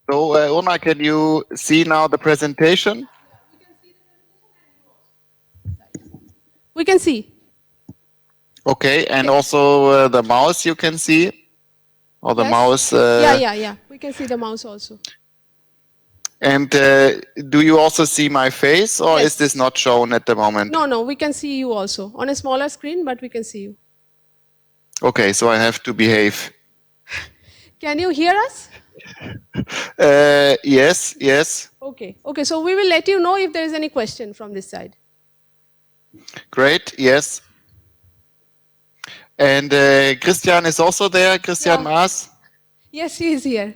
So, Urna, can you see now the presentation? We can see. Okay, and also the mouse you can see, or the Yes. mouse. Yeah. We can see the mouse also. And do you also see my face, or is this Yes. not shown at the moment? No, we can see you also on a smaller screen, but we can see you. Okay, so I have to behave. Can you hear us? Yes, yes. Okay, so we will let you know if there is any question from this side. Great, yes. And Christian is also there, Christian Maes. Yes, he is here.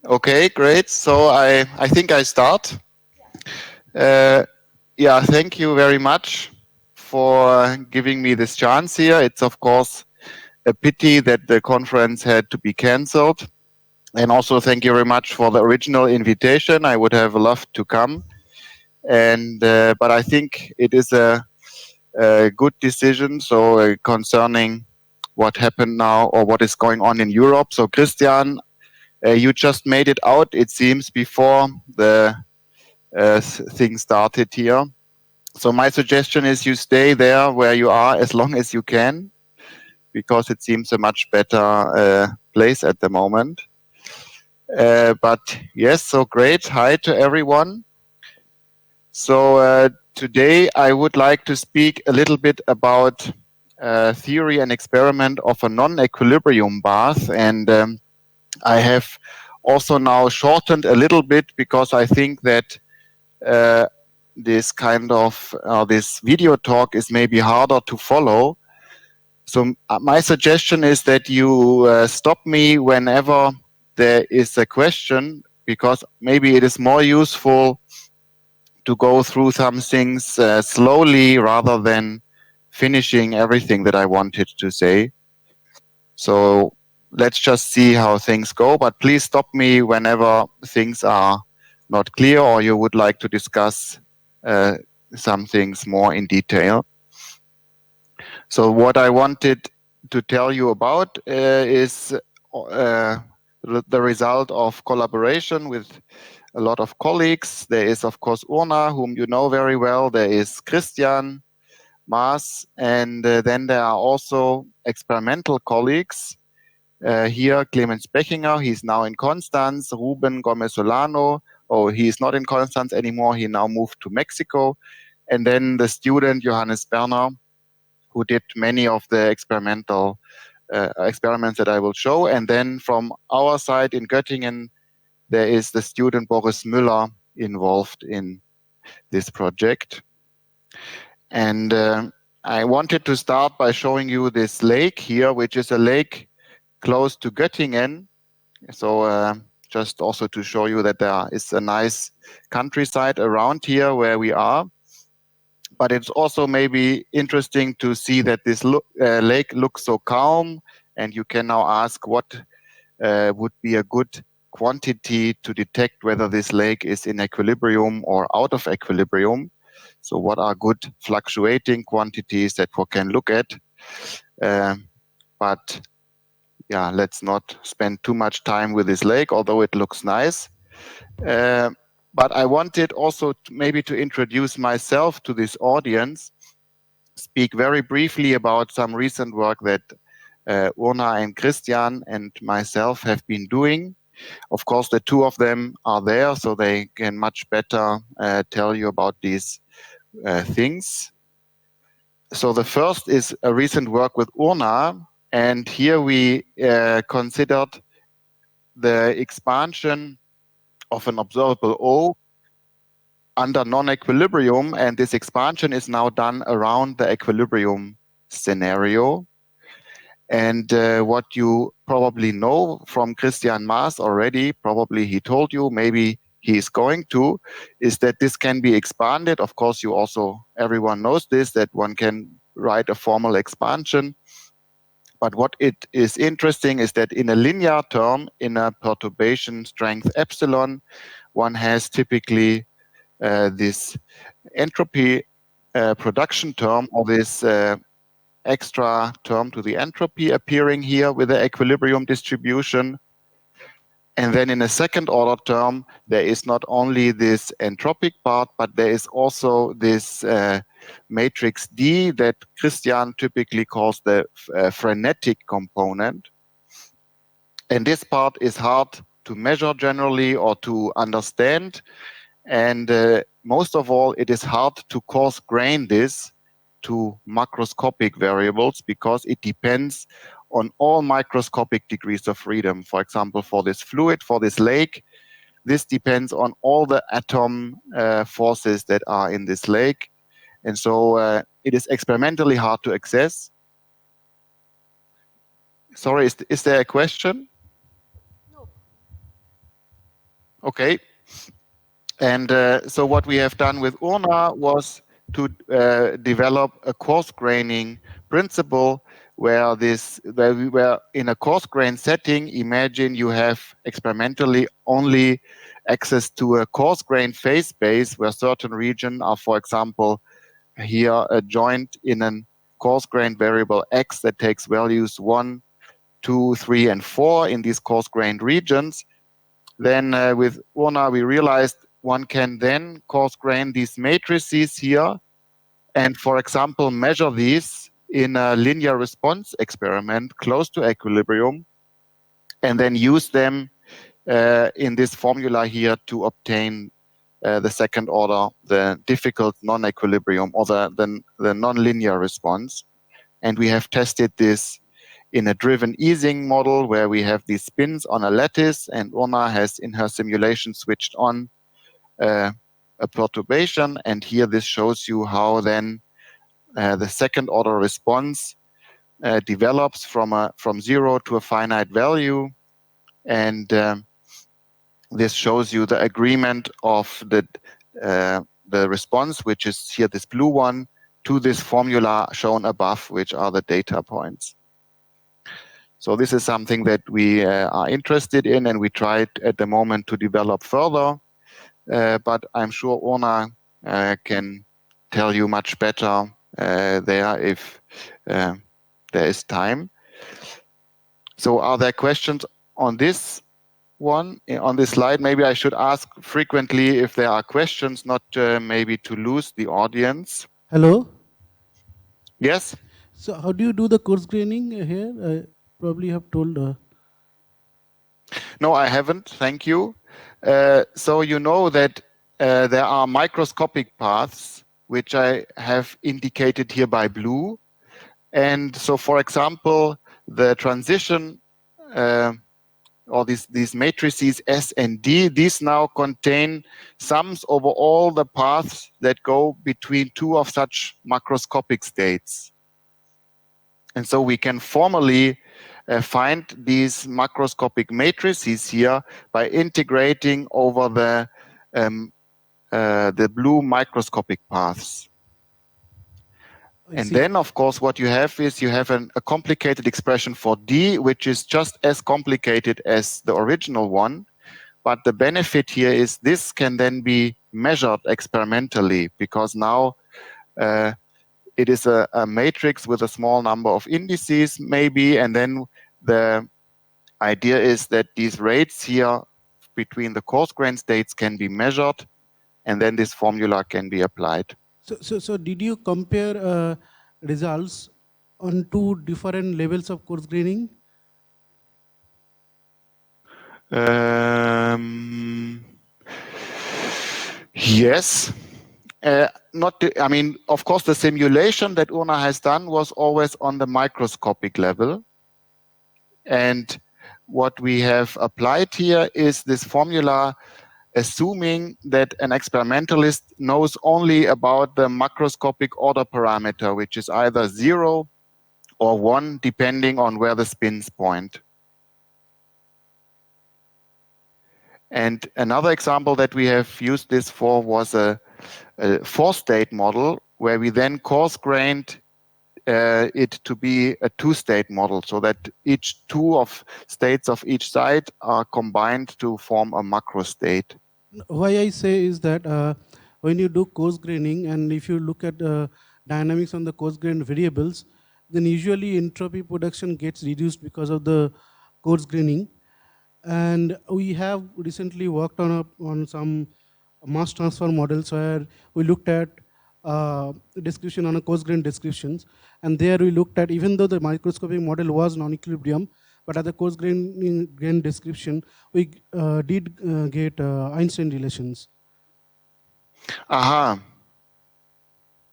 Okay, great. So I think I start. Yeah, thank you very much for giving me this chance here. It's of course a pity that the conference had to be cancelled. And also thank you very much for the original invitation. I would have loved to come. And but I think it is a good decision. So concerning what happened now or what is going on in Europe. So Christian, you just made it out, it seems, before the thing started here. So my suggestion is you stay there where you are as long as you can, because it seems a much better place at the moment. But yes, so great. Hi to everyone. So today I would like to speak a little bit about theory and experiment of a non-equilibrium bath. And I have also now shortened a little bit because I think that this kind of this video talk is maybe harder to follow. So my suggestion is that you stop me whenever there is a question, because maybe it is more useful to go through some things slowly rather than finishing everything that I wanted to say. So let's just see how things go, but please stop me whenever things are not clear or you would like to discuss some things more in detail. So what I wanted to tell you about is the result of collaboration with a lot of colleagues. There is, of course, Urna, whom you know very well. There is Christian, Maes, and then there are also experimental colleagues. Here, Clemens Bechinger, he's now in Constance. Ruben Gomez-Solano, he is not in Constance anymore. He now moved to Mexico. And then the student, Johannes Berner, who did many of the experimental experiments that I will show. And then from our side in Göttingen, there is the student Boris Müller involved in this project. And I wanted to start by showing you this lake here, which is a lake close to Göttingen. So just also to show you that there is a nice countryside around here where we are. But it's also maybe interesting to see that this lake looks so calm, and you can now ask what would be a good quantity to detect whether this lake is in equilibrium or out of equilibrium. So what are good fluctuating quantities that we can look at? But yeah, let's not spend too much time with this lake, although it looks nice. But I wanted also maybe to introduce myself to this audience, speak very briefly about some recent work that Urna and Christian and myself have been doing. Of course, the two of them are there, so they can much better tell you about these things. So the first is a recent work with Urna, and here we considered the expansion of an observable O under non-equilibrium, and this expansion is now done around the equilibrium scenario. And what you probably know from Christian Maes already, probably he told you, maybe he is going to, is that this can be expanded. Of course, you also, everyone knows this, that one can write a formal expansion. But what it is interesting is that in a linear term, in a perturbation strength epsilon, one has typically this entropy production term, or this extra term to the entropy appearing here with the equilibrium distribution. And then in a second order term, there is not only this entropic part, but there is also this matrix D that Christian typically calls the frenetic component. And this part is hard to measure generally or to understand. And most of all, it is hard to coarse grain this to macroscopic variables because it depends on all microscopic degrees of freedom. For example, for this fluid, for this lake, this depends on all the atom forces that are in this lake. And so it is experimentally hard to access. Sorry, is there a question? No. Okay. And so what we have done with Urna was to develop a coarse graining principle where we were in a coarse grain setting. Imagine you have experimentally only access to a coarse grain phase space where certain regions are, for example, here a joint in a coarse grain variable X that takes values 1, 2, 3, and 4 in these coarse grained regions. Then with Urna, we realized one can then coarse grain these matrices here and, for example, measure these in a linear response experiment close to equilibrium and then use them in this formula here to obtain the second order, the difficult non-equilibrium or the nonlinear response. And we have tested this in a driven easing model where we have these spins on a lattice, and Urna has in her simulation switched on a perturbation. And here this shows you how then the second order response develops from 0 to a finite value. And this shows you the agreement of the response, which is here this blue one, to this formula shown above, which are the data points. So this is something that we are interested in, and we tried at the moment to develop further. But I'm sure Urna can tell you much better there if there is time. So are there questions on this one, on this slide? Maybe I should ask frequently if there are questions, not maybe to lose the audience. Hello? Yes? So how do you do the coarse graining here? I probably have told. No, I haven't. Thank you. So you know that there are microscopic paths, which I have indicated here by blue. And so, for example, the transition or these matrices S and D, these now contain sums over all the paths that go between two of such macroscopic states. And so we can formally find these macroscopic matrices here by integrating over the blue microscopic paths. And then, of course, what you have is you have a complicated expression for D, which is just as complicated as the original one. But the benefit here is this can then be measured experimentally, because now it is a matrix with a small number of indices, maybe. And then the idea is that these rates here between the coarse grain states can be measured, and then this formula can be applied. So did you compare results on two different levels of coarse graining? Yes. I mean, of course, the simulation that Urna has done was always on the microscopic level. And what we have applied here is this formula, assuming that an experimentalist knows only about the macroscopic order parameter, which is either 0 or 1, depending on where the spins point. And another example that we have used this for was a four-state model, where we then coarse-grained it to be a two-state model, so that each two of states of each side are combined to form a macro state. Why I say is that when you do coarse graining, and if you look at dynamics on the coarse grained variables, then usually entropy production gets reduced because of the coarse graining. And we have recently worked on some mass transfer models where we looked at description on a coarse grain descriptions. And there we looked at, even though the microscopic model was non-equilibrium, but at the coarse grain description, we did get Einstein relations. Aha.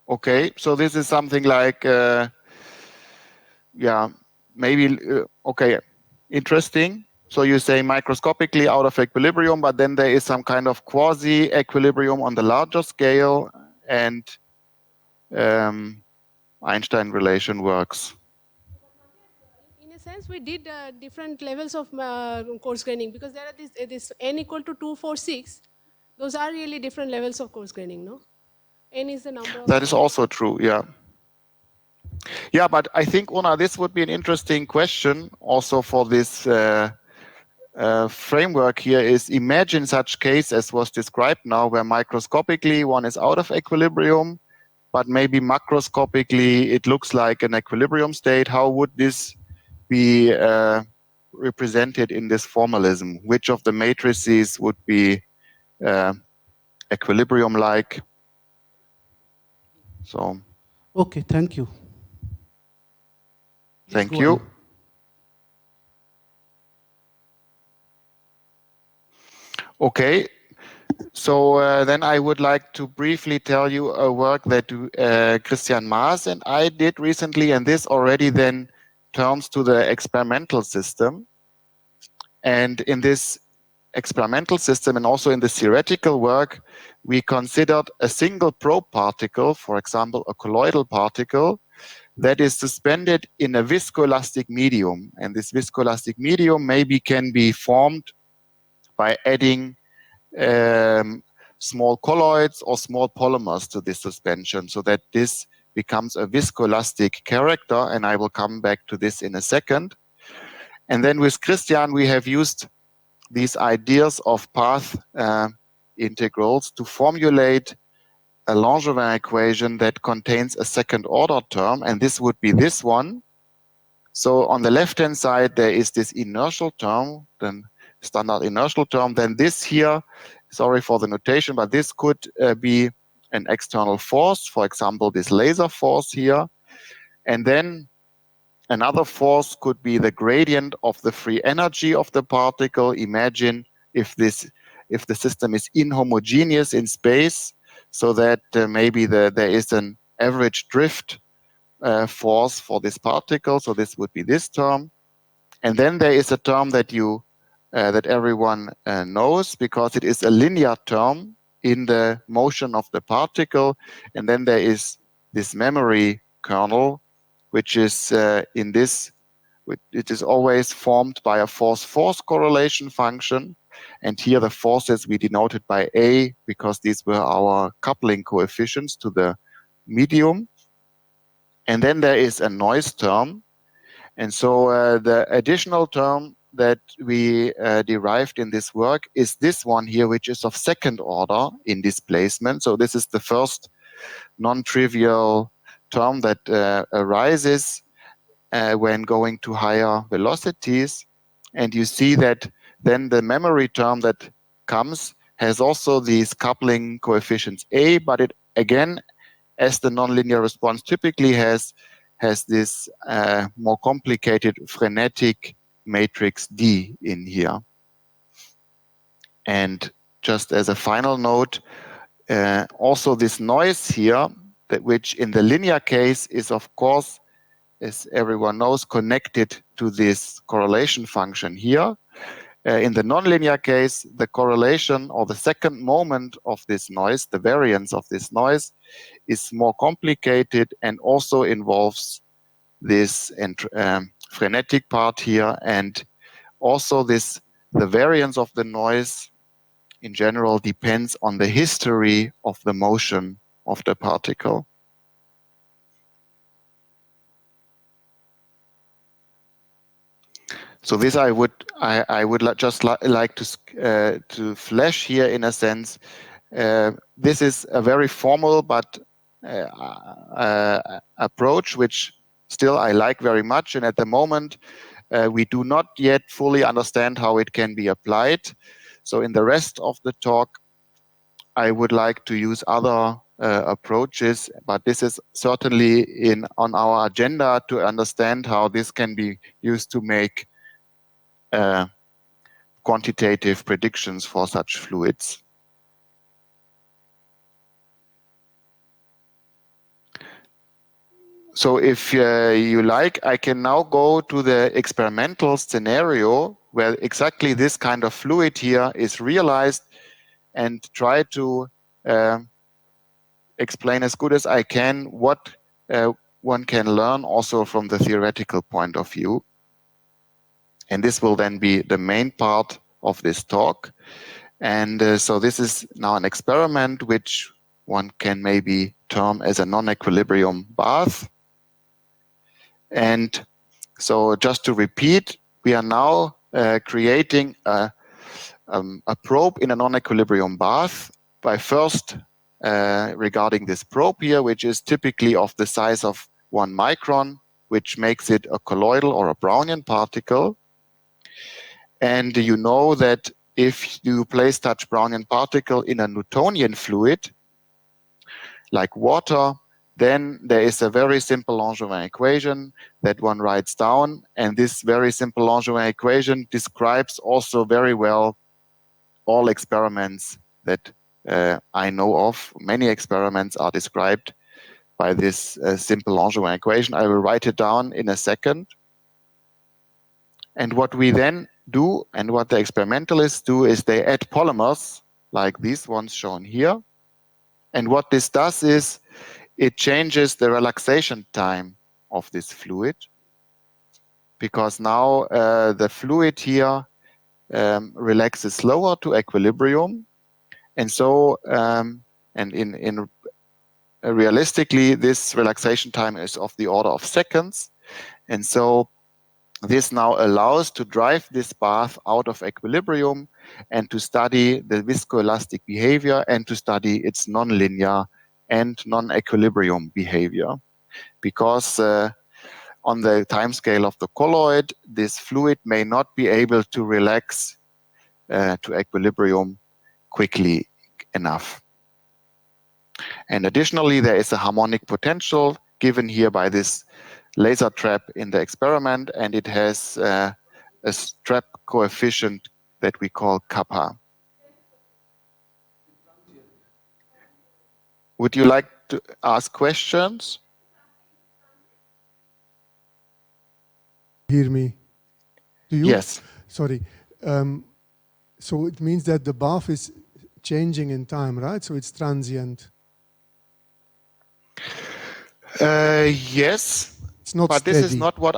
Okay, so this is something like, yeah, maybe, okay, interesting. So you say microscopically out of equilibrium, but then there is some kind of quasi-equilibrium on the larger scale, and Einstein relation works. In a sense, we did different levels of coarse graining, because there are this n equal to 2, 4, 6. Those are really different levels of coarse graining, no? N is the number of... That is also true, yeah. Yeah, but I think, Urna, this would be an interesting question also for this framework here is, imagine such case as was described now, where microscopically one is out of equilibrium, but maybe macroscopically it looks like an equilibrium state. How would this be represented in this formalism? Which of the matrices would be equilibrium-like? So. Okay, thank you. Thank you. Okay, so then I would like to briefly tell you a work that Christian Maes and I did recently, and this already then turns to the experimental system. And in this experimental system and also in the theoretical work, we considered a single probe particle, for example, a colloidal particle, that is suspended in a viscoelastic medium. And this viscoelastic medium maybe can be formed by adding small colloids or small polymers to this suspension, so that this becomes a viscoelastic character, and I will come back to this in a second. And then with Christian, we have used these ideas of path integrals to formulate a Langevin equation that contains a second order term, and this would be this one. So on the left-hand side, there is this inertial term, then standard inertial term. Then this here, sorry for the notation, but this could be an external force, for example, this laser force here. And then another force could be the gradient of the free energy of the particle. Imagine if the system is inhomogeneous in space, so that maybe there is an average drift force for this particle. So this would be this term. And then there is a term that that everyone knows, because it is a linear term in the motion of the particle. And then there is this memory kernel, which is in this, it is always formed by a force-force correlation function. And here the forces we denoted by A, because these were our coupling coefficients to the medium. And then there is a noise term. And so the additional term that we derived in this work is this one here, which is of second order in displacement. So this is the first non-trivial term that arises when going to higher velocities. And you see that then the memory term that comes has also these coupling coefficients A, but it again, as the nonlinear response typically has this more complicated frenetic matrix D in here. And just as a final note, also this noise here, which in the linear case is, of course, as everyone knows, connected to this correlation function here. In the nonlinear case, the correlation or the second moment of this noise, the variance of this noise, is more complicated and also involves this frenetic part here, and also the variance of the noise in general depends on the history of the motion of the particle. So this I would just like to flash here in a sense. This is a very formal but approach which still I like very much, and at the moment we do not yet fully understand how it can be applied. So in the rest of the talk, I would like to use other approaches, but this is certainly on our agenda to understand how this can be used to make quantitative predictions for such fluids. So if you like, I can now go to the experimental scenario where exactly this kind of fluid here is realized and try to explain as good as I can what one can learn also from the theoretical point of view. And this will then be the main part of this talk. And so this is now an experiment which one can maybe term as a non-equilibrium bath. And so just to repeat, we are now creating a probe in a non-equilibrium bath by first regarding this probe here, which is typically of the size of 1 micron, which makes it a colloidal or a Brownian particle. And you know that if you place such Brownian particle in a Newtonian fluid, like water, then there is a very simple Langevin equation that one writes down. And this very simple Langevin equation describes also very well all experiments that I know of. Many experiments are described by this simple Langevin equation. I will write it down in a second. And what we then do, and what the experimentalists do, is they add polymers, like these ones shown here. And what this does is it changes the relaxation time of this fluid, because now the fluid here relaxes slower to equilibrium. And so, realistically, this relaxation time is of the order of seconds. And so this now allows to drive this bath out of equilibrium and to study the viscoelastic behavior and to study its nonlinear and non-equilibrium behavior. Because on the time scale of the colloid, this fluid may not be able to relax to equilibrium quickly enough. And additionally, there is a harmonic potential given here by this laser trap in the experiment, and it has a trap coefficient that we call kappa. Would you like to ask questions? Hear me? Do you? Yes. Sorry. So it means that the bath is changing in time, right? So it's transient. Yes. It's not but steady. This is not what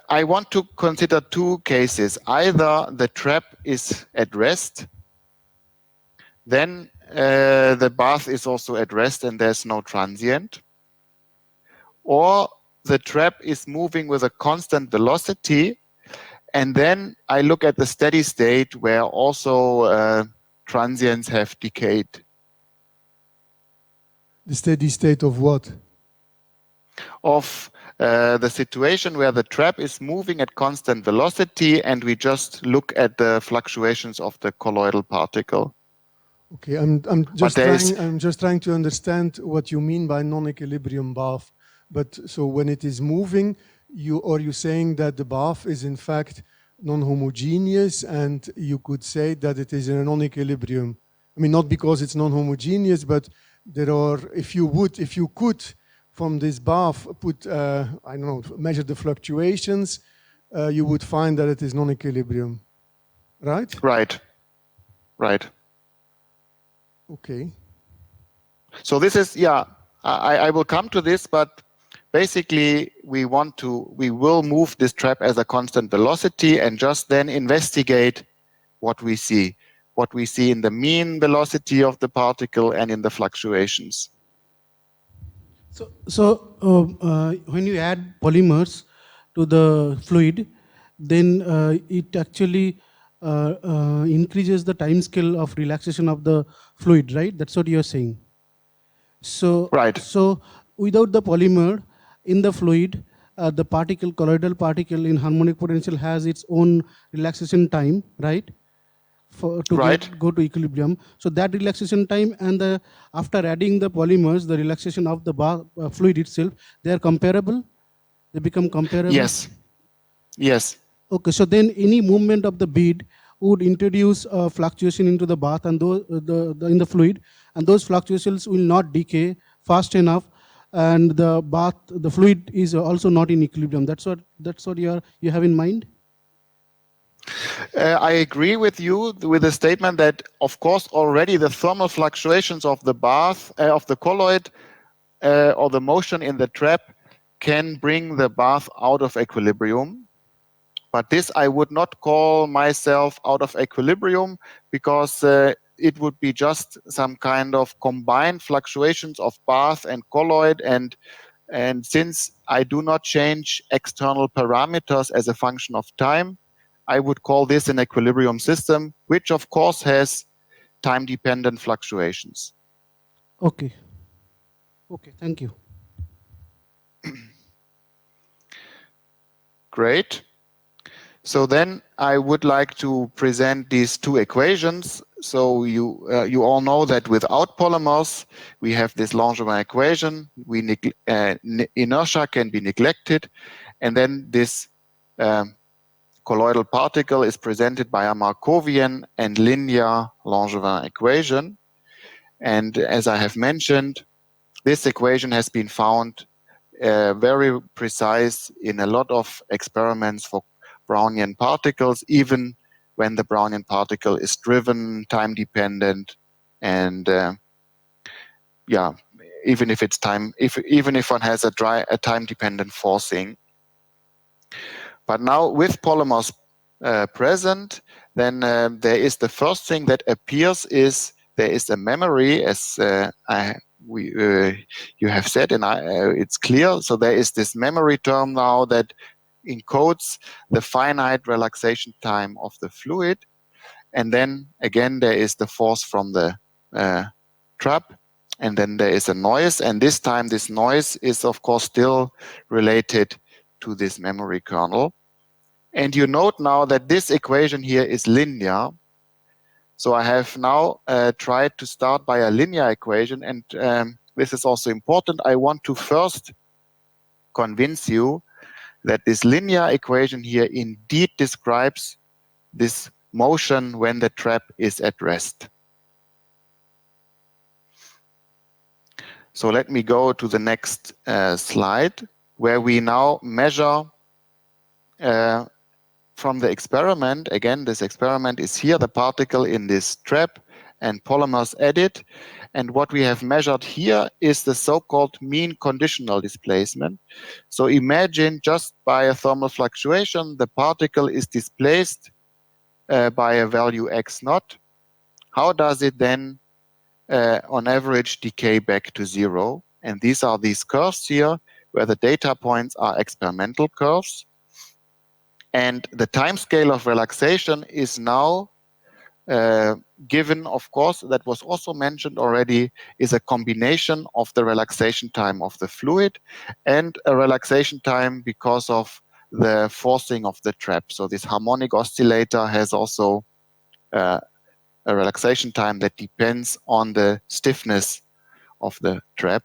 I want to consider two cases. Either the trap is at rest, then the bath is also at rest and there's no transient. Or the trap is moving with a constant velocity, and then I look at the steady state where also transients have decayed. The steady state of what? Of the situation where the trap is moving at constant velocity and we just look at the fluctuations of the colloidal particle. Okay, I'm just trying to understand what you mean by non-equilibrium bath. But so when it is moving, you're saying that the bath is in fact non-homogeneous, and you could say that it is in a non-equilibrium. I mean, not because it's non-homogeneous, but there are, if you could from this bath put, I don't know, measure the fluctuations, you would find that it is non-equilibrium, right? Right. Okay. So this is, yeah, I will come to this, but basically we will move this trap as a constant velocity and just then investigate what we see in the mean velocity of the particle and in the fluctuations. So when you add polymers to the fluid, then it actually increases the time scale of relaxation of the fluid, right? That's what you're saying. So, right. So without the polymer in the fluid, the particle, colloidal particle in harmonic potential has its own relaxation time, right? Go to equilibrium. So that relaxation time and after adding the polymers, the relaxation of the fluid itself, they are comparable? They become comparable? Yes. Yes. Okay, so then any movement of the bead would introduce a fluctuation into the bath and in the fluid, and those fluctuations will not decay fast enough, and the fluid is also not in equilibrium. That's what you have in mind? I agree with you with the statement that, of course, already the thermal fluctuations of the bath, of the colloid, or the motion in the trap can bring the bath out of equilibrium. But this I would not call myself out of equilibrium, because it would be just some kind of combined fluctuations of bath and colloid, and since I do not change external parameters as a function of time, I would call this an equilibrium system, which of course has time-dependent fluctuations. Okay. Okay, thank you. Great. So then I would like to present these two equations. So you all know that without polymers, we have this Langevin equation. Inertia can be neglected, and then this colloidal particle is presented by a Markovian and linear Langevin equation. And as I have mentioned, this equation has been found very precise in a lot of experiments for Brownian particles, even when the Brownian particle is driven, time dependent, and yeah, even if it's even if one has a time dependent forcing. But now with polymers present, then there is the first thing that appears is there is a memory, as you have said, and it's clear. So there is this memory term now that encodes the finite relaxation time of the fluid. And then again, there is the force from the trap. And then there is a noise. And this time, this noise is, of course, still related to this memory kernel. And you note now that this equation here is linear. So I have now tried to start by a linear equation. And this is also important. I want to first convince you that this linear equation here indeed describes this motion when the trap is at rest. So let me go to the next slide, where we now measure from the experiment. Again, this experiment is here, the particle in this trap, and polymers added. And what we have measured here is the so-called mean conditional displacement. So imagine just by a thermal fluctuation, the particle is displaced by a value x naught. How does it then, on average, decay back to zero? And these are these curves here, where the data points are experimental curves. And the time scale of relaxation is now given, of course, that was also mentioned already, is a combination of the relaxation time of the fluid and a relaxation time because of the forcing of the trap. So this harmonic oscillator has also a relaxation time that depends on the stiffness of the trap.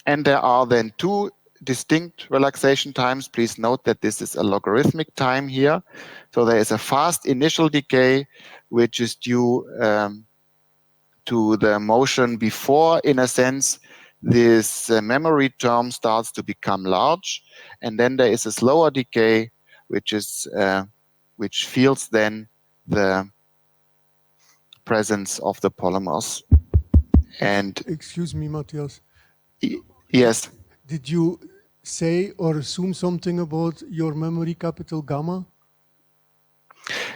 And there are then two distinct relaxation times. Please note that this is a logarithmic time here. So there is a fast initial decay, which is due to the motion before, in a sense, this memory term starts to become large. And then there is a slower decay, which feels then the presence of the polymers. And excuse me, Matthias. Yes. Did you say or assume something about your memory capital gamma?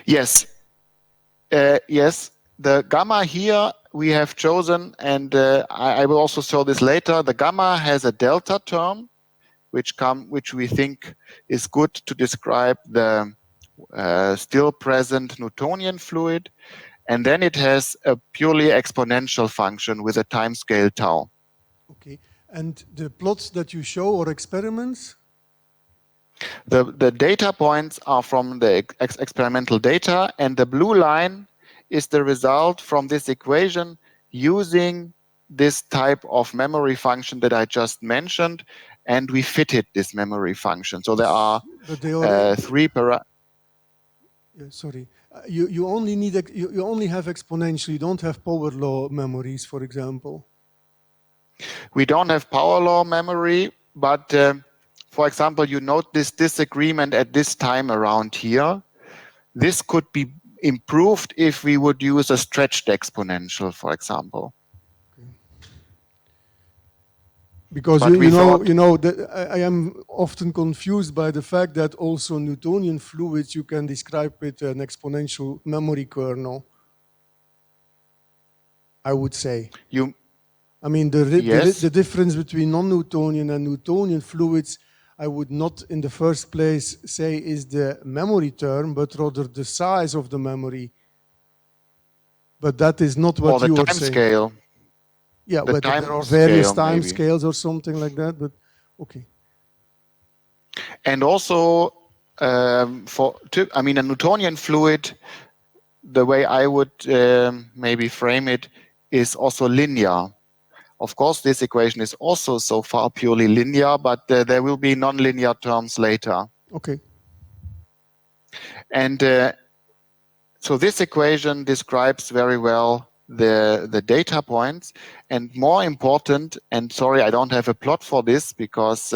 Yes. Yes. The gamma here we have chosen, and I will also show this later. The gamma has a delta term, which we think is good to describe the still present Newtonian fluid, and then it has a purely exponential function with a time scale tau. Okay, and the plots that you show are experiments? The data points are from the experimental data, and the blue line is the result from this equation using this type of memory function that I just mentioned, and we fitted this memory function. So there are three sorry, you only need you only have exponential. You don't have power law memories, for example. We don't have power law memory, but for example, you note this disagreement at this time around here. This could be improved if we would use a stretched exponential, for example. Okay. Because you know that I am often confused by the fact that also Newtonian fluids you can describe with an exponential memory kernel. I would say. I mean, the difference between non-Newtonian and Newtonian fluids, I would not in the first place say is the memory term, but rather the size of the memory. But that is not what you were saying. Scale. Yeah, whether there are various time scales or something like that, but okay. And also, a Newtonian fluid, the way I would maybe frame it, is also linear. Of course, this equation is also so far purely linear, but there will be nonlinear terms later. Okay. And so this equation describes very well the data points. And more important, and sorry, I don't have a plot for this because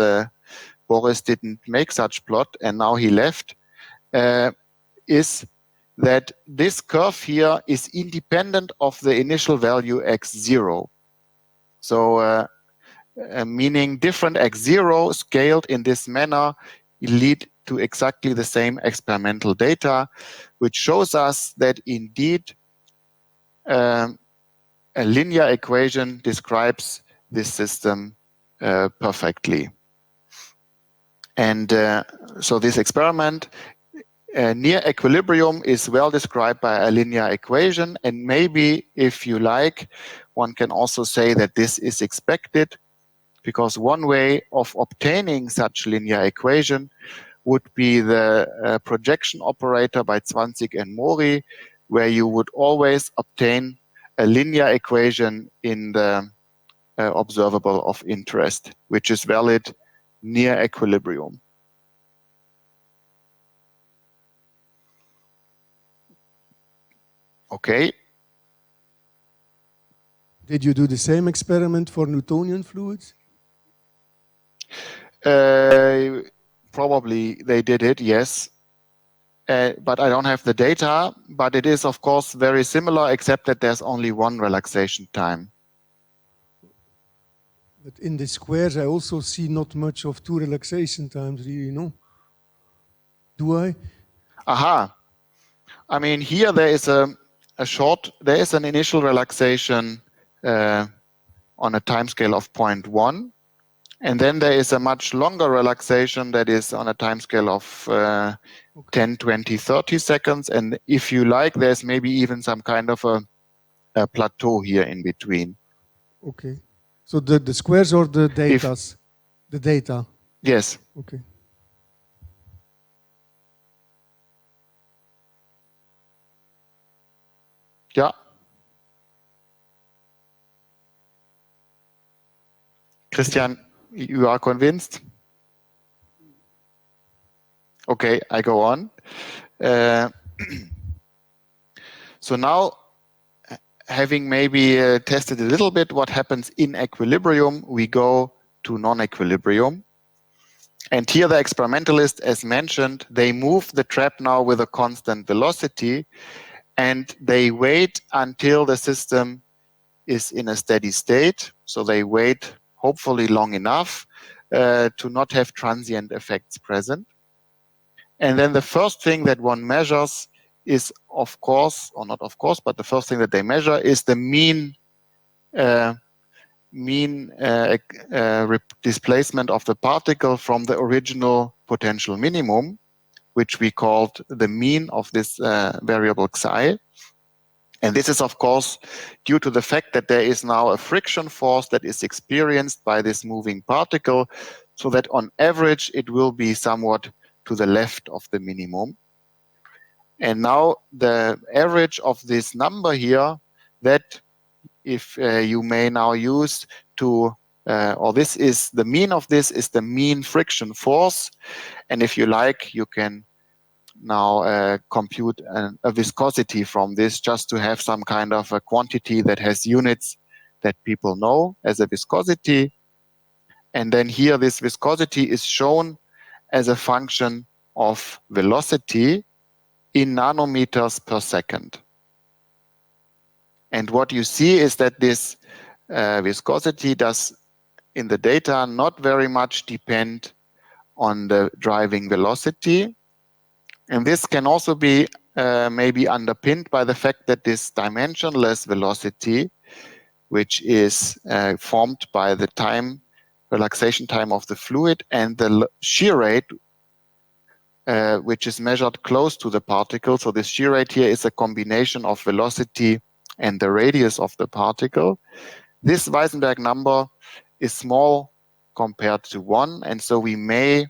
Boris didn't make such plot and now he left, is that this curve here is independent of the initial value x0. So meaning different x0 scaled in this manner lead to exactly the same experimental data, which shows us that indeed a linear equation describes this system perfectly. And so this experiment near equilibrium is well described by a linear equation, and maybe if you like, one can also say that this is expected, because one way of obtaining such linear equation would be the projection operator by Zwanzig and Mori, where you would always obtain a linear equation in the observable of interest, which is valid near equilibrium. Okay. Did you do the same experiment for Newtonian fluids? Probably they did it, yes. But I don't have the data, but it is of course very similar, except that there's only one relaxation time. But in the squares, I also see not much of two relaxation times, really, no? Do I? Aha. I mean, here there is there is an initial relaxation on a time scale of 0.1. And then there is a much longer relaxation that is on a time scale of 10, 20, 30 seconds. And if you like, there's maybe even some kind of a plateau here in between. Okay. So the squares or the datas? The data? Yes. Okay. Yeah. Christian, you are convinced? Okay, I go on. So now, having maybe tested a little bit what happens in equilibrium, we go to non-equilibrium. And here the experimentalists, as mentioned, they move the trap now with a constant velocity, and they wait until the system is in a steady state. So they wait hopefully long enough to not have transient effects present. And then the first thing that one measures is, of course, or not of course, but the first thing that they measure is the mean displacement of the particle from the original potential minimum, which we called the mean of this variable psi. And this is, of course, due to the fact that there is now a friction force that is experienced by this moving particle. so that on average it will be somewhat to the left of the minimum. And now the average of this number here, that if you may now use to, or this is the mean of this is the mean friction force. And if you like, you can now compute a viscosity from this, just to have some kind of a quantity that has units that people know as a viscosity. And then here this viscosity is shown as a function of velocity in nanometers per second. And what you see is that this viscosity does in the data not very much depend on the driving velocity. And this can also be maybe underpinned by the fact that this dimensionless velocity, which is formed by the time, relaxation time of the fluid, and the shear rate, which is measured close to the particle. So the shear rate here is a combination of velocity and the radius of the particle. This Weissenberg number is small compared to 1, and so we may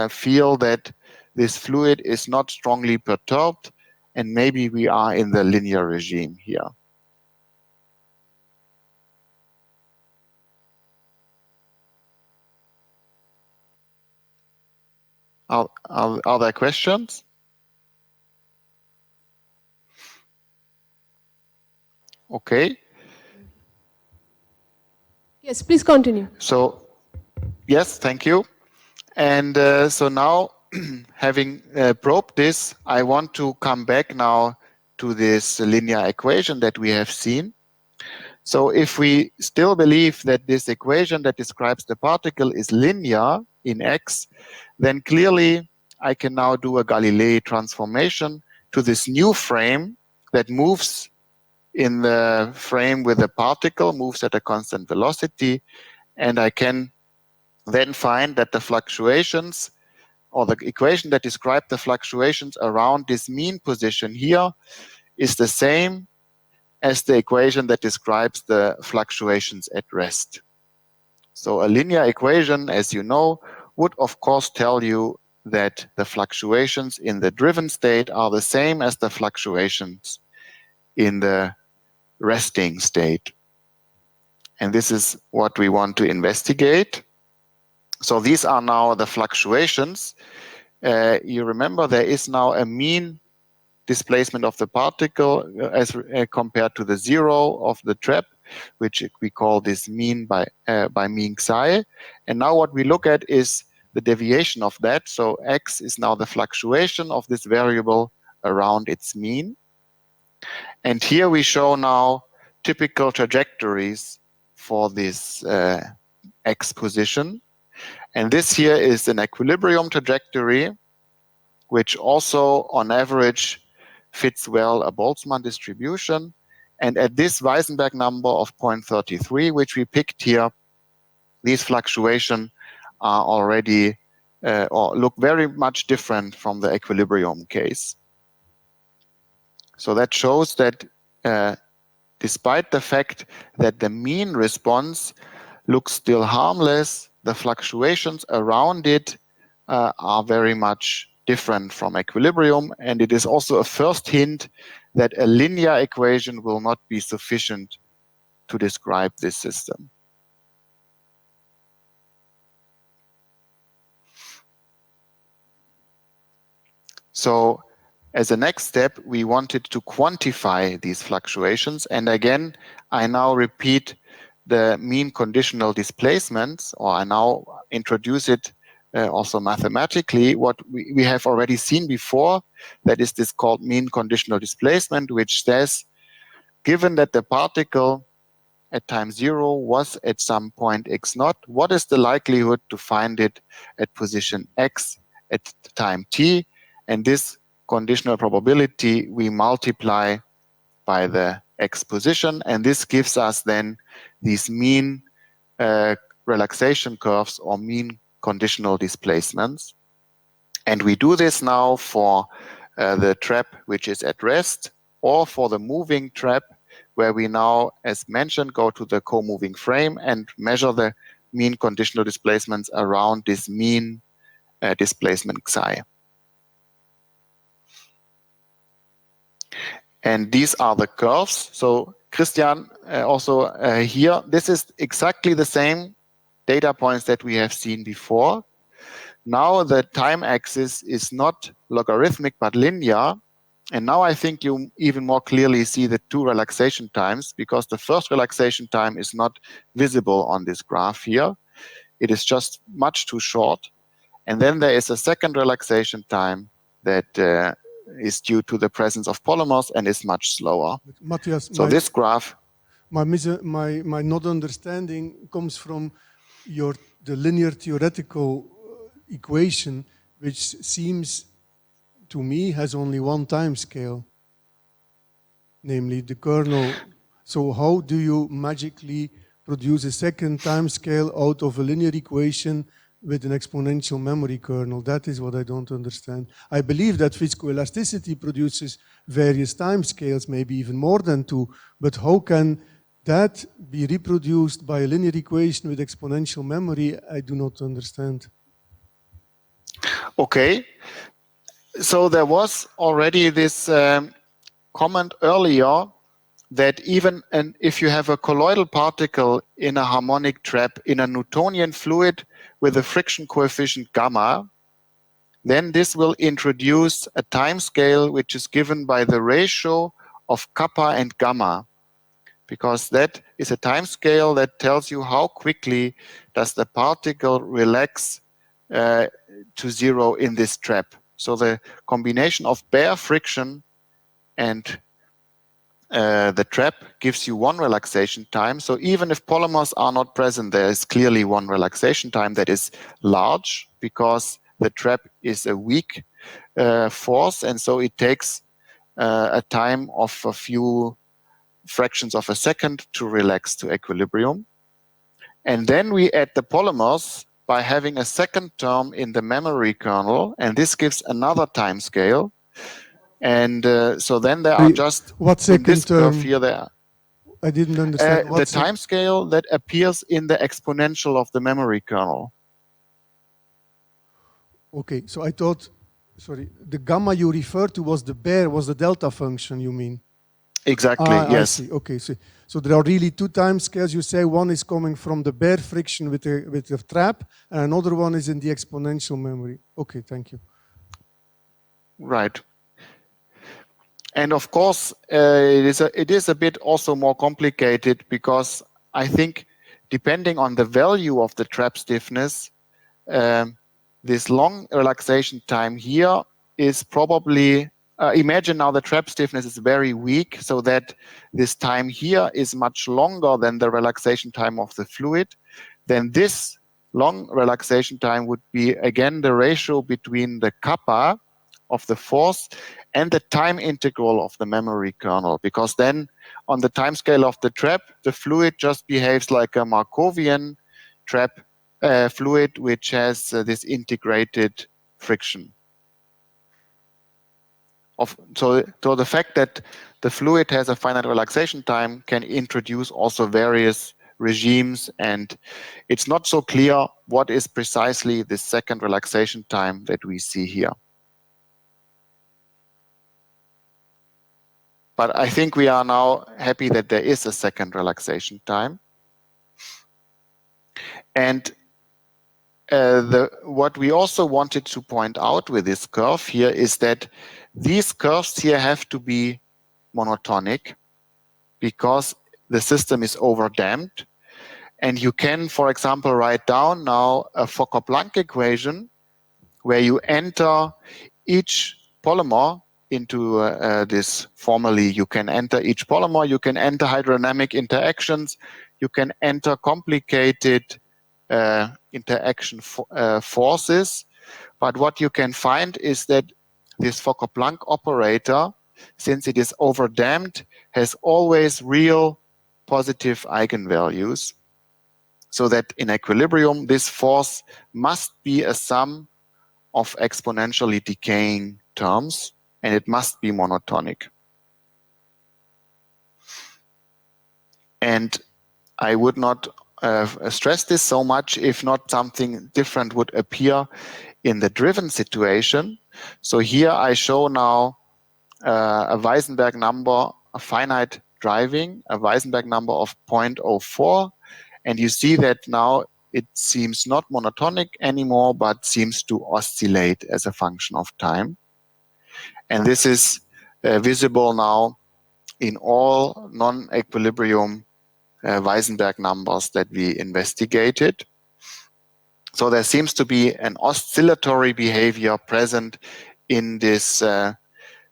feel that this fluid is not strongly perturbed, and maybe we are in the linear regime here. Are there questions? Okay. Yes, please continue. So, yes, thank you. And so now, having probed this, I want to come back now to this linear equation that we have seen. So if we still believe that this equation that describes the particle is linear in X, then clearly I can now do a Galilei transformation to this new frame that moves in the frame with the particle, moves at a constant velocity, and I can then find that the fluctuations, or the equation that describes the fluctuations around this mean position here, is the same as the equation that describes the fluctuations at rest. So a linear equation, as you know, would of course tell you that the fluctuations in the driven state are the same as the fluctuations in the resting state. And this is what we want to investigate. So these are now the fluctuations. You remember there is now a mean displacement of the particle as compared to the zero of the trap, which we call this mean by mean psi. And now what we look at is the deviation of that. So x is now the fluctuation of this variable around its mean. And here we show now typical trajectories for this x position. And this here is an equilibrium trajectory, which also on average fits well a Boltzmann distribution. And at this Weissenberg number of 0.33, which we picked here, these fluctuations are already or look very much different from the equilibrium case. So that shows that despite the fact that the mean response looks still harmless, the fluctuations around it are very much different from equilibrium, and it is also a first hint that a linear equation will not be sufficient to describe this system. So as a next step, we wanted to quantify these fluctuations, and again, I now repeat the mean conditional displacements, or I now introduce it also mathematically, what we have already seen before, that is this called mean conditional displacement, which says, given that the particle at time 0 was at some point x0, what is the likelihood to find it at position x at time t? And this conditional probability we multiply by the x position, and this gives us then these mean relaxation curves or mean conditional displacements. And we do this now for the trap which is at rest, or for the moving trap, where we now, as mentioned, go to the co-moving frame and measure the mean conditional displacements around this mean displacement psi. And these are the curves. So Christian, also here, this is exactly the same data points that we have seen before. Now the time axis is not logarithmic but linear. And now I think you even more clearly see the two relaxation times, because the first relaxation time is not visible on this graph here. It is just much too short. And then there is a second relaxation time that is due to the presence of polymers and is much slower. Matthias, so this graph... My not understanding comes from the linear theoretical equation, which seems to me has only one time scale, namely the kernel. So how do you magically produce a second time scale out of a linear equation with an exponential memory kernel? That is what I don't understand. I believe that viscoelasticity produces various time scales, maybe even more than two, but how can that be reproduced by a linear equation with exponential memory? I do not understand. Okay, so there was already this comment earlier that even if you have a colloidal particle in a harmonic trap in a Newtonian fluid with a friction coefficient gamma, then this will introduce a time scale which is given by the ratio of kappa and gamma, because that is a time scale that tells you how quickly does the particle relax to zero in this trap. So the combination of bare friction and the trap gives you one relaxation time. So even if polymers are not present, there is clearly one relaxation time that is large, because the trap is a weak force, and so it takes a time of a few fractions of a second to relax to equilibrium. And then we add the polymers by having a second term in the memory kernel, and this gives another time scale. And so then there are just what second in this term? curve here there. I didn't understand. The time scale that appears in the exponential of the memory kernel. Okay, so I thought, sorry, the gamma you referred to was the delta function, you mean? Exactly, yes. I see. Okay, so there are really two time scales. You say one is coming from the bare friction with the trap, and another one is in the exponential memory. Okay, thank you. Right. And of course, it is a bit also more complicated, because I think depending on the value of the trap stiffness, this long relaxation time here is probably, imagine now the trap stiffness is very weak, so that this time here is much longer than the relaxation time of the fluid. Then this long relaxation time would be again the ratio between the kappa of the force and the time integral of the memory kernel, because then on the time scale of the trap, the fluid just behaves like a Markovian trap fluid, which has this integrated friction. So the fact that the fluid has a finite relaxation time can introduce also various regimes, and it's not so clear what is precisely the second relaxation time that we see here. But I think we are now happy that there is a second relaxation time. And what we also wanted to point out with this curve here is that these curves here have to be monotonic, because the system is overdamped. And you can, for example, write down now a Fokker-Planck equation where you enter each polymer into this. Formally, you can enter each polymer, you can enter hydrodynamic interactions, you can enter complicated interaction forces. But what you can find is that this Fokker-Planck operator, since it is overdamped, has always real positive eigenvalues. So that in equilibrium, this force must be a sum of exponentially decaying terms, and it must be monotonic. And I would not stress this so much if not something different would appear in the driven situation. So here I show now a Weisenberg number, a finite driving, a Weisenberg number of 0.04. And you see that now it seems not monotonic anymore, but seems to oscillate as a function of time. And this is visible now in all non-equilibrium Weisenberg numbers that we investigated. So there seems to be an oscillatory behavior present in this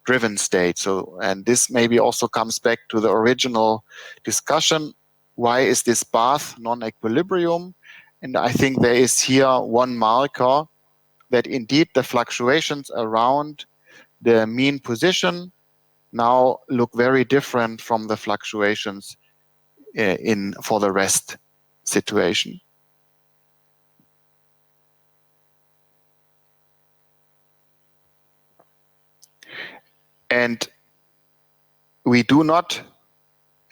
driven state. So, and this maybe also comes back to the original discussion. Why is this path non-equilibrium? And I think there is here one marker that indeed the fluctuations around the mean position now look very different from the fluctuations for the rest situation. And we do not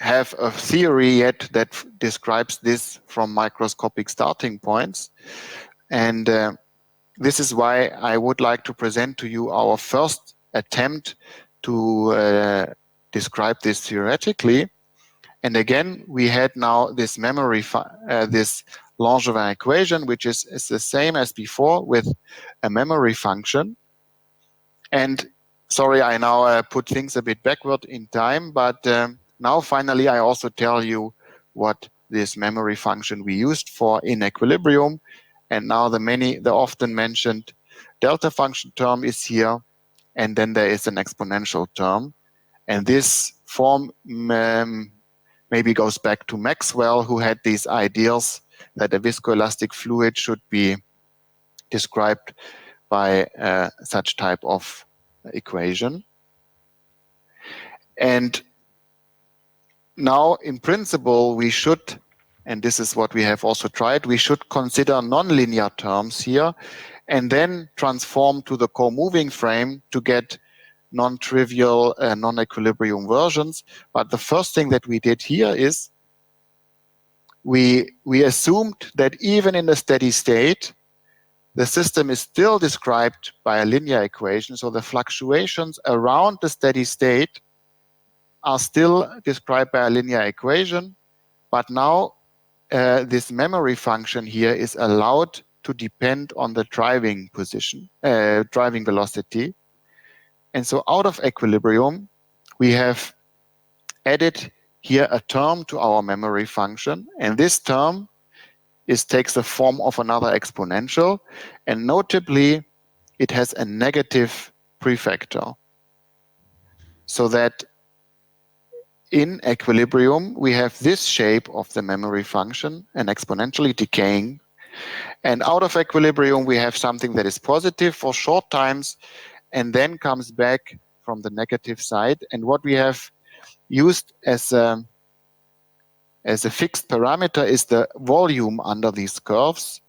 have a theory yet that describes this from microscopic starting points. And this is why I would like to present to you our first attempt to describe this theoretically. And again, we had now this this Langevin equation, which is the same as before with a memory function. And sorry, I now put things a bit backward in time, but now finally I also tell you what this memory function we used for in equilibrium. And now the often mentioned delta function term is here, and then there is an exponential term. And this form maybe goes back to Maxwell, who had these ideas that a viscoelastic fluid should be described by such type of equation. And now, in principle, we should, and this is what we have also tried, we should consider nonlinear terms here and then transform to the co-moving frame to get non-trivial non-equilibrium versions. But the first thing that we did here is we assumed that even in the steady state, the system is still described by a linear equation. So the fluctuations around the steady state are still described by a linear equation. But now this memory function here is allowed to depend on the driving position, driving velocity. And so out of equilibrium, we have added here a term to our memory function. And this term takes the form of another exponential. And notably, it has a negative prefactor. So that in equilibrium, we have this shape of the memory function, an exponentially decaying. And out of equilibrium, we have something that is positive for short times and then comes back from the negative side. And what we have used as a fixed parameter is the volume under these curves,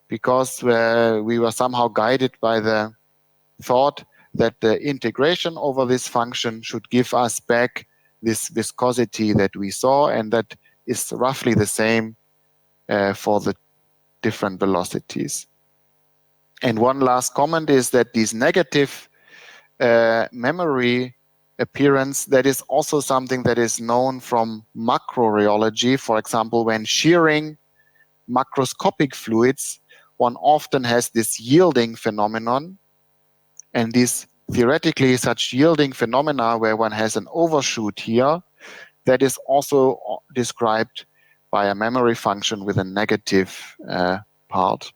because we were somehow guided by the thought that the integration over this function should give us back this viscosity that we saw, and that is roughly the same for the different velocities. And one last comment is that these negative memory appearance, that is also something that is known from macrorheology. For example, when shearing macroscopic fluids, one often has this yielding phenomenon. And these theoretically such yielding phenomena where one has an overshoot here, that is also described by a memory function with a negative part.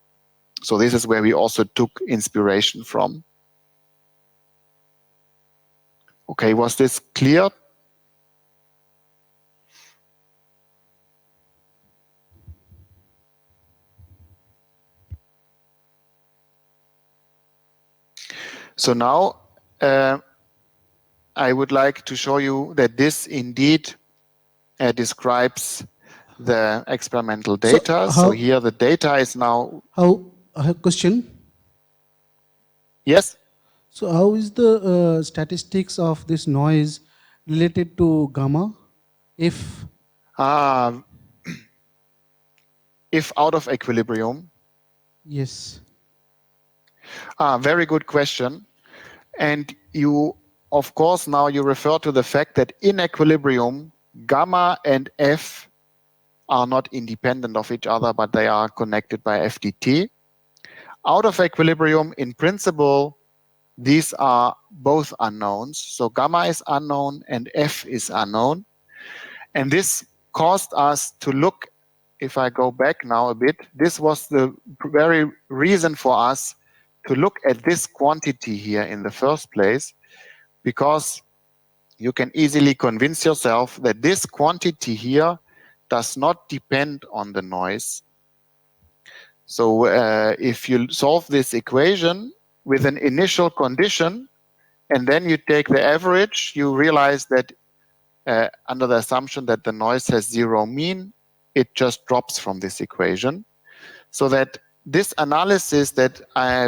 So this is where we also took inspiration from. Okay, was this clear? So now I would like to show you that this indeed describes the experimental data. So here the data is now... I have a question. Yes? So how is the statistics of this noise related to gamma? If if out of equilibrium? Yes. Very good question. And you, of course, now you refer to the fact that in equilibrium, gamma and F are not independent of each other, but they are connected by FDT. Out of equilibrium, in principle, these are both unknowns. So gamma is unknown and F is unknown. And this caused us to look, if I go back now a bit, this was the very reason for us to look at this quantity here in the first place, because you can easily convince yourself that this quantity here does not depend on the noise. So if you solve this equation with an initial condition, and then you take the average, you realize that under the assumption that the noise has zero mean, it just drops from this equation. So that this analysis that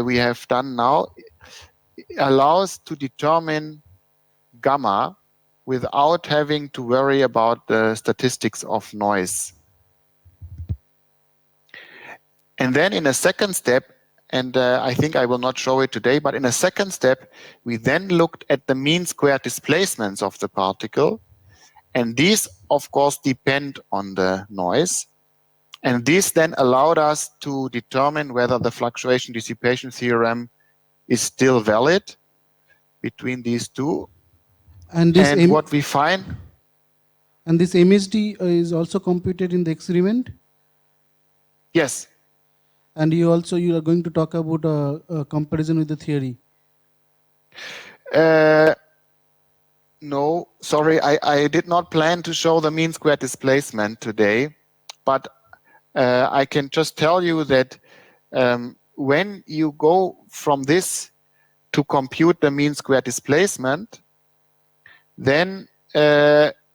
we have done now allows to determine gamma without having to worry about the statistics of noise. And then in a second step, and I think I will not show it today, but in a second step, we then looked at the mean square displacements of the particle. And these, of course, depend on the noise. And this then allowed us to determine whether the fluctuation dissipation theorem is still valid between these two. And this what we find. And this MSD is also computed in the experiment? Yes. And you are going to talk about a comparison with the theory? No, sorry, I did not plan to show the mean square displacement today, but I can just tell you that when you go from this to compute the mean square displacement, then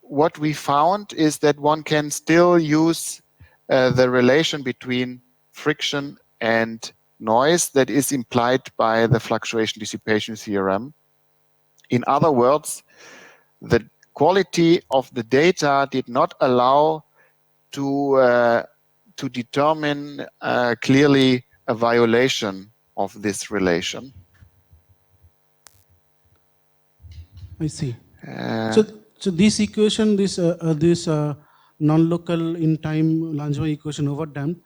what we found is that one can still use the relation between friction and noise that is implied by the fluctuation dissipation theorem. In other words, the quality of the data did not allow to determine clearly a violation of this relation. I see. So this equation, this non-local in time Langevin equation overdamped,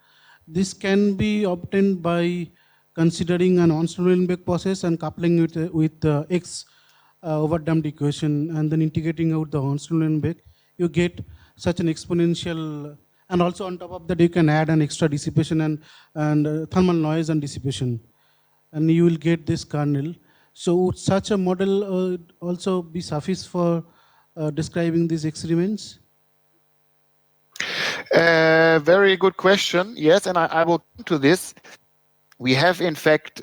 this can be obtained by considering an Nonlinear process and coupling it with X overdamped equation and then integrating out the Nonlinear. You get such an exponential, and also on top of that you can add an extra dissipation and thermal noise and dissipation, and you will get this kernel. So would such a model also be sufficient for describing these experiments? Very good question. Yes, and I will come to this. We have, in fact,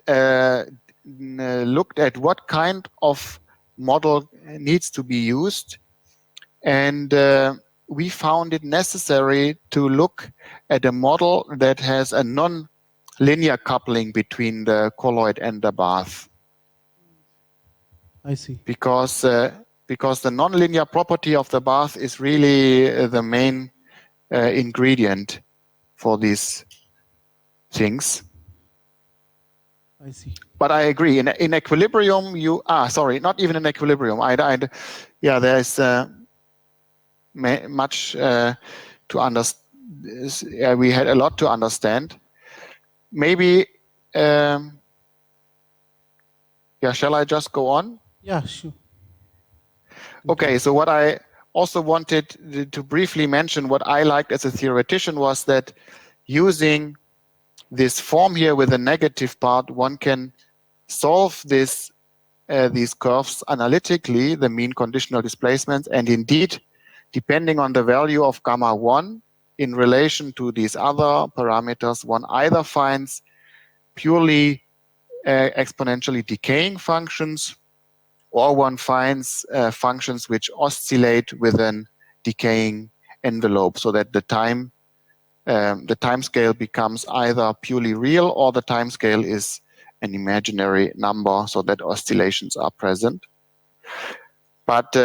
looked at what kind of model needs to be used. And we found it necessary to look at a model that has a non-linear coupling between the colloid and the bath. I see. Because the non-linear property of the bath is really the main ingredient for these things. I see. But I agree. In equilibrium, sorry, not even in equilibrium. Yeah, there's much to understand. We had a lot to understand. Maybe, yeah, shall I just go on? Yeah, sure. Okay, so what I also wanted to briefly mention, what I liked as a theoretician was that using this form here with a negative part, one can solve these curves analytically, the mean conditional displacements, and indeed, depending on the value of gamma 1 in relation to these other parameters, one either finds purely exponentially decaying functions, or one finds functions which oscillate with an decaying envelope, so that the time scale becomes either purely real or the time scale is an imaginary number, so that oscillations are present. But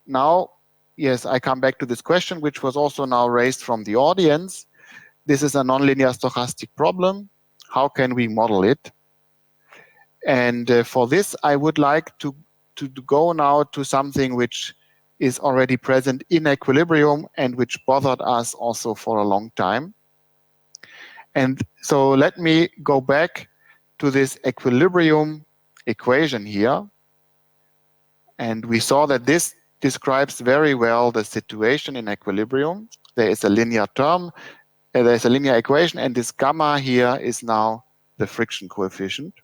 now, yes, I come back to this question, which was also now raised from the audience. this is a nonlinear stochastic problem. How can we model it? And for this, I would like to go now to something which is already present in equilibrium and which bothered us also for a long time. And so let me go back to this equilibrium equation here. And we saw that this describes very well the situation in equilibrium. There is a linear term, there is a linear equation, and this gamma here is now the friction coefficient.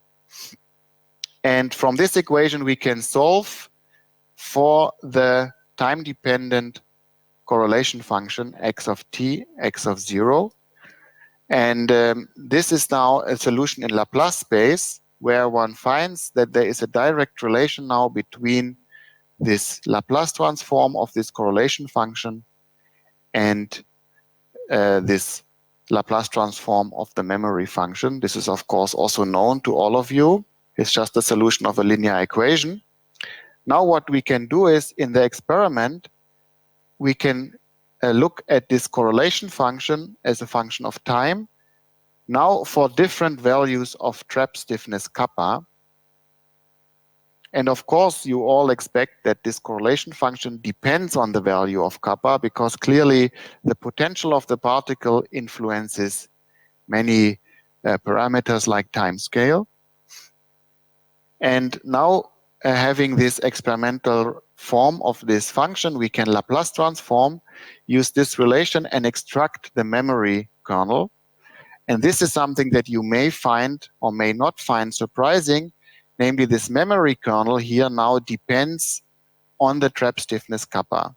And from this equation, we can solve for the time-dependent correlation function x of t, x of 0. And this is now a solution in Laplace space where one finds that there is a direct relation now between this Laplace transform of this correlation function and this Laplace transform of the memory function. This is, of course, also known to all of you. It's just a solution of a linear equation. Now what we can do is, in the experiment, we can look at this correlation function as a function of time, now for different values of trap stiffness kappa. And of course, you all expect that this correlation function depends on the value of kappa, because clearly the potential of the particle influences many parameters like time scale. And now having this experimental form of this function, we can Laplace transform, use this relation and extract the memory kernel. And this is something that you may find or may not find surprising. Namely, this memory kernel here now depends on the trap stiffness kappa.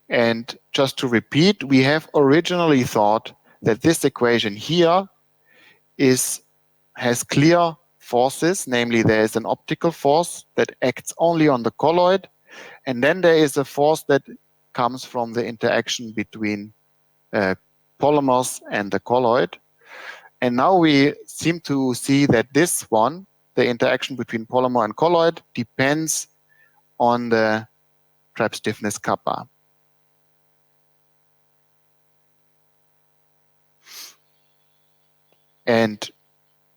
And just to repeat, we have originally thought that this equation here has clear forces, namely there is an optical force that acts only on the colloid, and then there is a force that comes from the interaction between polymers and the colloid. And now we seem to see that this one, the interaction between polymer and colloid, depends on the trap stiffness kappa. And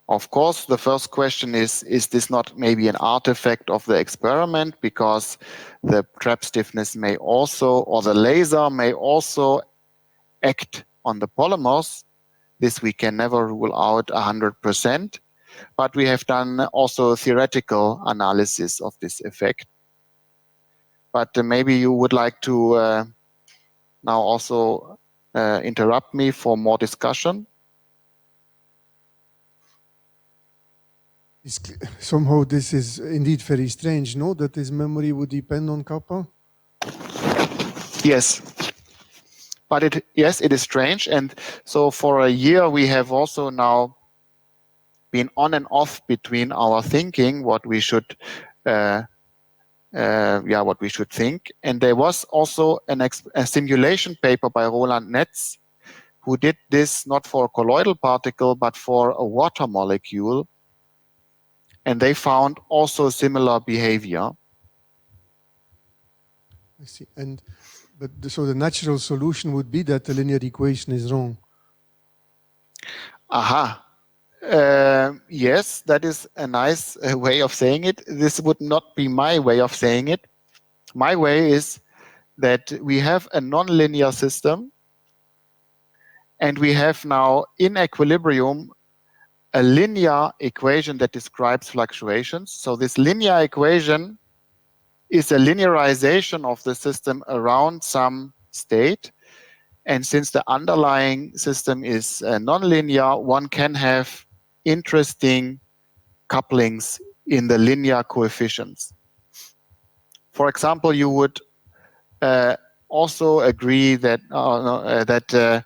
of course, the first question is this not maybe an artifact of the experiment, because the trap stiffness may also, or the laser may also act on the polymers? This we can never rule out 100%, but we have done also a theoretical analysis of this effect. But maybe you would like to now also interrupt me for more discussion. Somehow this is indeed very strange, no? That this memory would depend on kappa? Yes. But yes, it is strange. And so for a year, we have also now been on and off between our thinking, what we should think. And there was also a simulation paper by Roland Netz, who did this not for a colloidal particle, but for a water molecule. And they found also similar behavior. I see. So the natural solution would be that the linear equation is wrong. Aha. Yes, that is a nice way of saying it. This would not be my way of saying it. My way is that we have a nonlinear system, and we have now in equilibrium a linear equation that describes fluctuations. So this linear equation is a linearization of the system around some state. And since the underlying system is nonlinear, one can have interesting couplings in the linear coefficients. For example, you would also agree that the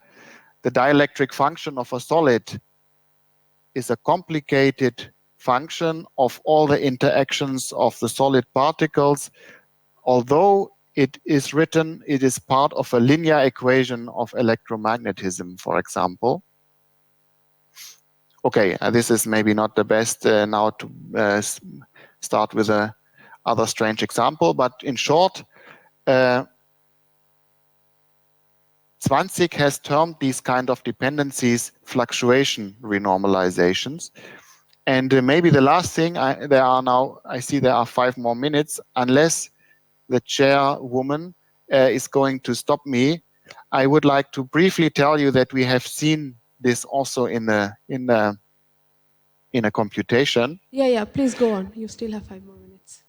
dielectric function of a solid is a complicated function of all the interactions of the solid particles. Although it is written, it is part of a linear equation of electromagnetism, for example. Okay, this is maybe not the best now to start with a other strange example, but in short, Zwanzig has termed these kind of dependencies fluctuation renormalizations. And maybe the last thing, I see there are 5 more minutes, unless the chairwoman is going to stop me. I would like to briefly tell you that we have seen this also in a computation. Yeah, please go on. You still have 5 more minutes.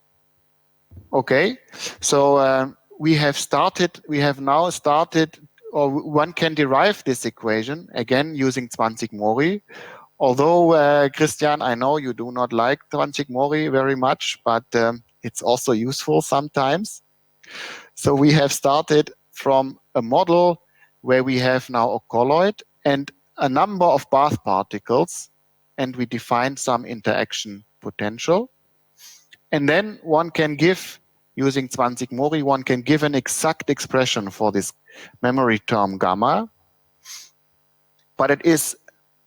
Okay, so we have now started, or one can derive this equation again using Zwanzig-Mori. Although, Christian, I know you do not like Zwanzig-Mori very much, but it's also useful sometimes. So we have started from a model where we have now a colloid and a number of bath particles, and we define some interaction potential. And then one can give, using Zwanzig-Mori, one can give an exact expression for this memory term gamma, but it is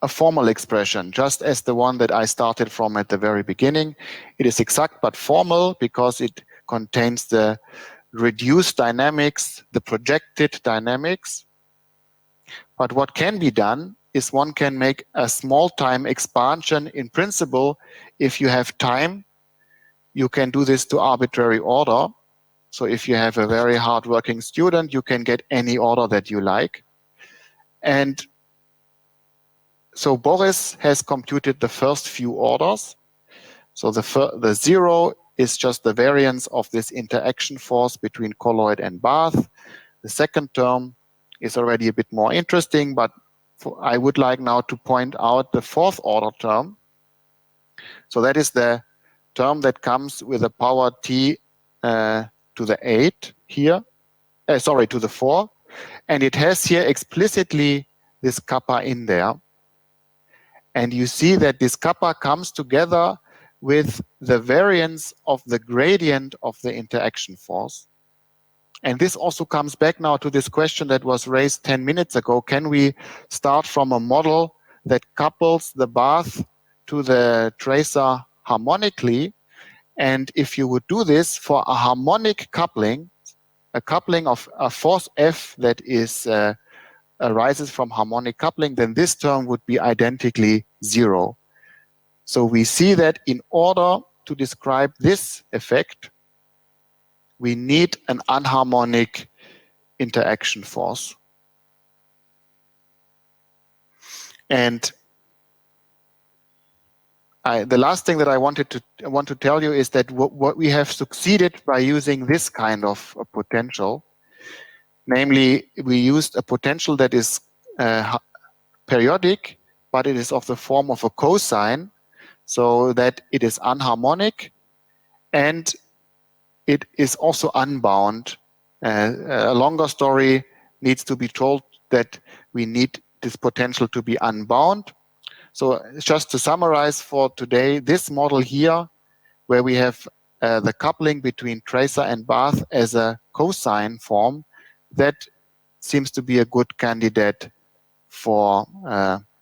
a formal expression, just as the one that I started from at the very beginning. It is exact but formal because it contains the reduced dynamics, the projected dynamics. But what can be done is one can make a small time expansion. In principle, if you have time, you can do this to arbitrary order. So if you have a very hard-working student, you can get any order that you like. And so Boris has computed the first few orders. So the 0 is just the variance of this interaction force between colloid and bath. The second term is already a bit more interesting, but I would like now to point out the 4th order term. So that is the term that comes with a power t to the 8 here, to the 4. And it has here explicitly this kappa in there. And you see that this kappa comes together with the variance of the gradient of the interaction force. And this also comes back now to this question that was raised 10 minutes ago. Can we start from a model that couples the bath to the tracer harmonically? And if you would do this for a harmonic coupling, a coupling of a force F that is arises from harmonic coupling, then this term would be identically 0. So we see that in order to describe this effect, we need an anharmonic interaction force. And the last thing that I want to tell you is that what we have succeeded by using this kind of potential, namely we used a potential that is periodic, but it is of the form of a cosine, so that it is anharmonic and it is also unbound. A longer story needs to be told that we need this potential to be unbound. So just to summarize for today, this model here, where we have the coupling between tracer and bath as a cosine form, that seems to be a good candidate for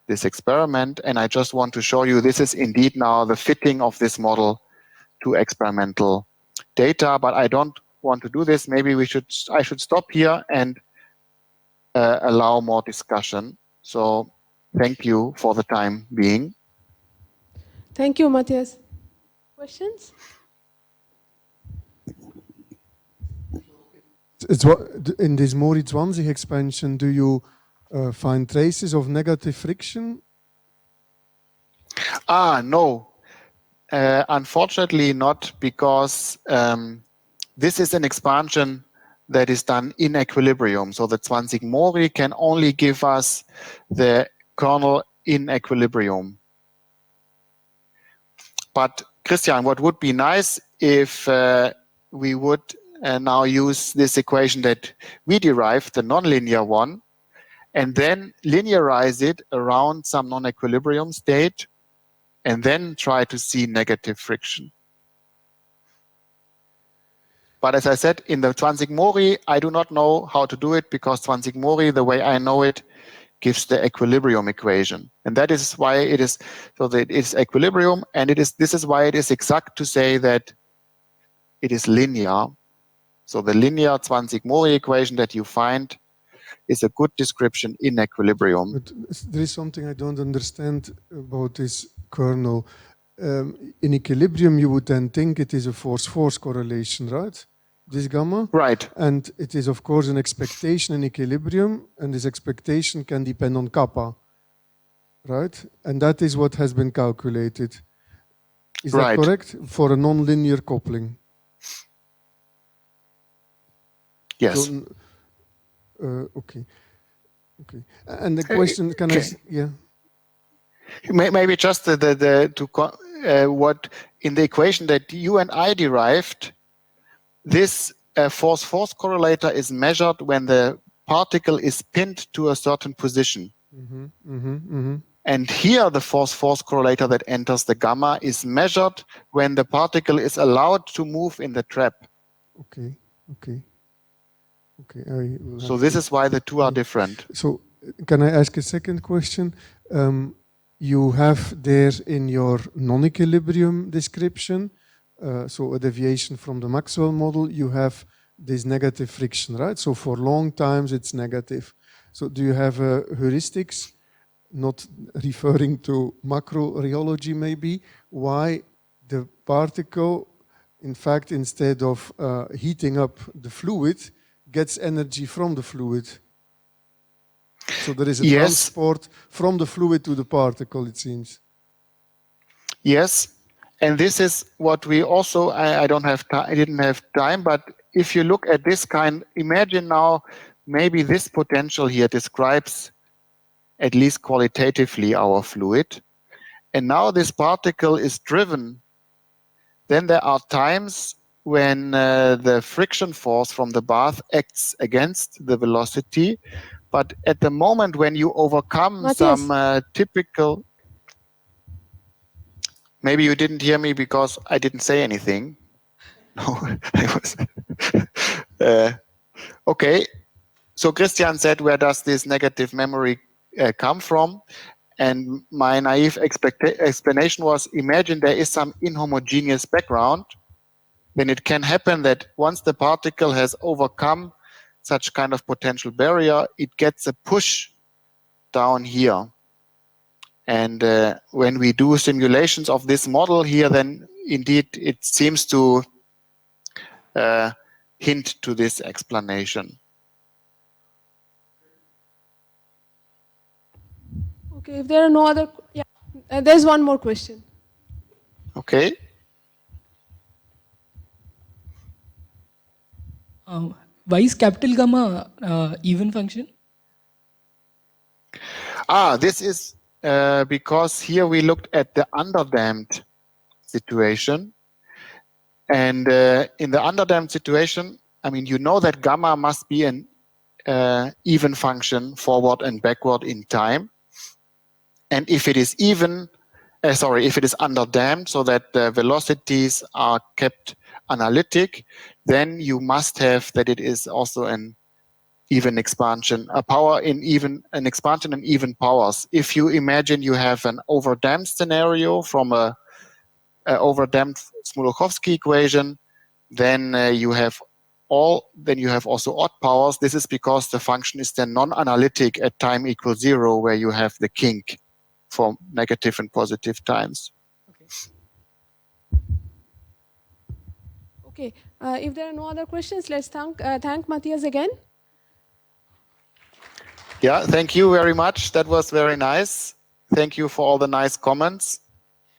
this experiment. And I just want to show you this is indeed now the fitting of this model to experimental data, but I don't want to do this. Maybe I should stop here and allow more discussion. So thank you for the time being. Thank you, Matthias. Questions? In this Mori-Zwanzig expansion, do you find traces of negative friction? No. Unfortunately not, because this is an expansion that is done in equilibrium. So the Zwanzig-Mori can only give us the kernel in equilibrium. But Christian, what would be nice if we would now use this equation that we derived, the nonlinear one, and then linearize it around some non-equilibrium state, and then try to see negative friction. But as I said, in the Zwanzig-Mori, I do not know how to do it, because Zwanzig-Mori, the way I know it, gives the equilibrium equation. And that is why it is, so that it's equilibrium, and this is why it is exact to say that it is linear. So the linear Zwanzig-Mori equation that you find is a good description in equilibrium. But there is something I don't understand about this kernel. In equilibrium, you would then think it is a force-force correlation, right? This gamma? Right. And it is, of course, an expectation in equilibrium, and this expectation can depend on kappa, right? And that is what has been calculated. Is that correct? For a nonlinear coupling? Yes. So, okay. Okay. And the question, can I? Yeah. Maybe just what in the equation that you and I derived, this force-force correlator is measured when the particle is pinned to a certain position. And here the force-force correlator that enters the gamma is measured when the particle is allowed to move in the trap. Okay. Okay. Okay. So this is why the two are different. So can I ask a second question? You have there in your non-equilibrium description, so a deviation from the Maxwell model, you have this negative friction, right? So for long times it's negative. So do you have heuristics, not referring to macro rheology maybe, why the particle, in fact, instead of heating up the fluid, gets energy from the fluid? So there is a transport from the fluid to the particle, it seems. Yes, and this is what we also, I didn't have time, but if you look at this kind, imagine now, maybe this potential here describes, at least qualitatively, our fluid. And now this particle is driven. Then there are times when the friction force from the bath acts against the velocity. But at the moment when you overcome Matthias. some typical... Maybe you didn't hear me because I didn't say anything. No, I was... okay. So Christian said, where does this negative memory come from? And my naive explanation was, imagine there is some inhomogeneous background. Then it can happen that once the particle has overcome such kind of potential barrier, it gets a push down here. And when we do simulations of this model here, then indeed it seems to hint to this explanation. Okay, if there are no other, there's one more question. Okay. Why is capital gamma even function? This is because here we looked at the underdamped situation. And in the underdamped situation, I mean, you know that gamma must be an even function forward and backward in time. And if it is even, if it is underdamped, so that the velocities are kept analytic, then you must have that it is also an even expansion, a power in even, an expansion in even powers. If you imagine you have an overdamped scenario from a overdamped Smoluchowski equation, then you have also odd powers. This is because the function is then non-analytic at time equals 0, where you have the kink for negative and positive times. Okay, if there are no other questions, let's thank Matthias again. Yeah, thank you very much. That was very nice. Thank you for all the nice comments.